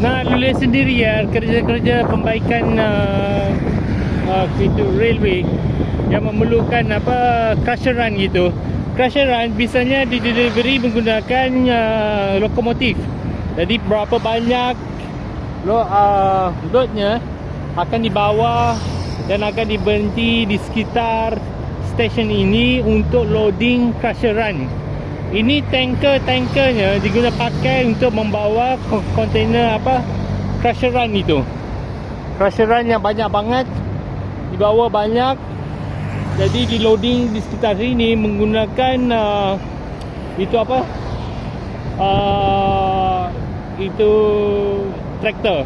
Nak lulus sendiri ya, kerja-kerja pembaikan itu railway yang memerlukan crusher run gitu. Crusher run biasanya di delivery menggunakan lokomotif. Jadi berapa banyak loadnya akan dibawa dan akan diberhenti di sekitar stesen ini untuk loading crusher run. Ini tankernya diguna pakai untuk membawa kontainer crusher run itu. Crusher run yang banyak banget, dibawa banyak. Jadi di loading di sekitar sini menggunakan itu traktor.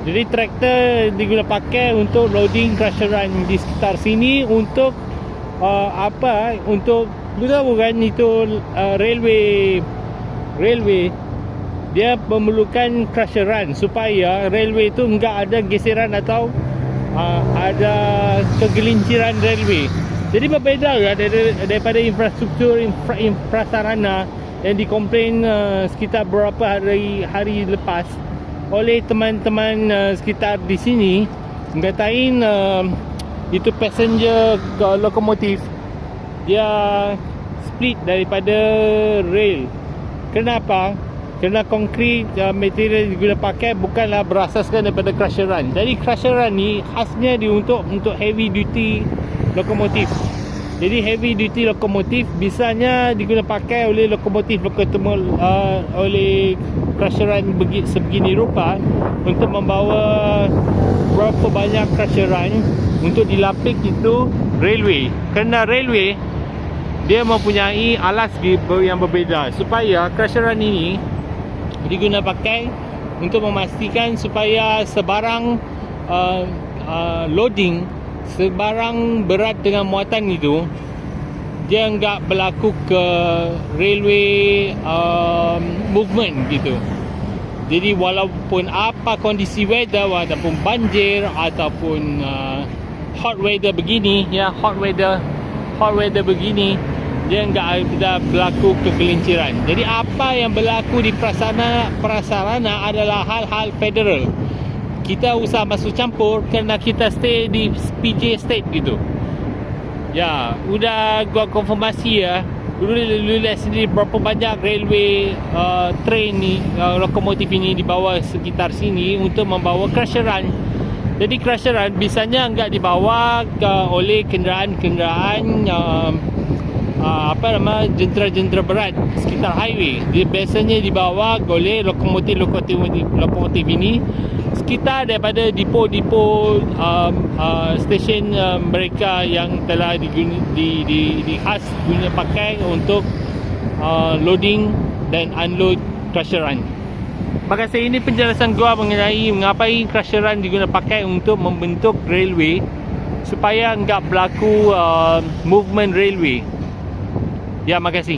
Jadi traktor diguna pakai untuk loading crusher run di sekitar sini untuk untuk lu tahu kan itu railway dia memerlukan crusher run supaya railway itu enggak ada geseran atau ada kegelinciran railway. Jadi berbeza ya daripada infrastruktur prasarana yang dikomplain sekitar beberapa hari lepas oleh teman-teman sekitar di sini, mengatakan itu passenger lokomotif dia split daripada rail. Kenapa? Kerana konkrit material yang diguna pakai bukanlah berasaskan daripada crusher run. Jadi crusher run ni khasnya untuk heavy duty lokomotif. Jadi heavy duty lokomotif bisanya diguna pakai oleh lokomotif oleh crusher run sebegini rupa untuk membawa berapa banyak crusher run untuk dilapik itu railway. Kerana railway dia mempunyai alas yang berbeza supaya crusher run ini diguna pakai untuk memastikan supaya sebarang loading, sebarang berat dengan muatan itu dia enggak berlaku ke railway movement gitu. Jadi walaupun apa kondisi weather, ataupun banjir ataupun hot weather begini ya, hot weather begini, dia enggak ada berlaku kegelinciran. Jadi apa yang berlaku di prasarana adalah hal-hal federal. Kita usah masuk campur kerana kita stay di PJ state gitu. Ya, udah gua konfirmasi ya. Dulu lihat sendiri berapa banyak railway train ni, lokomotif ini dibawa sekitar sini untuk membawa crusher run. Jadi crusher run biasanya enggak dibawa oleh kenderaan-kenderaan jentera-jentera berat sekitar highway. Dia biasanya dibawa oleh lokomotif ini sekitar daripada depo-depo stesen mereka yang telah dihas guna pakai untuk loading dan unload crusher run. Maka ini penjelasan gua mengenai mengapa crusher run diguna pakai untuk membentuk railway supaya enggak berlaku movement railway. Ya, makasih.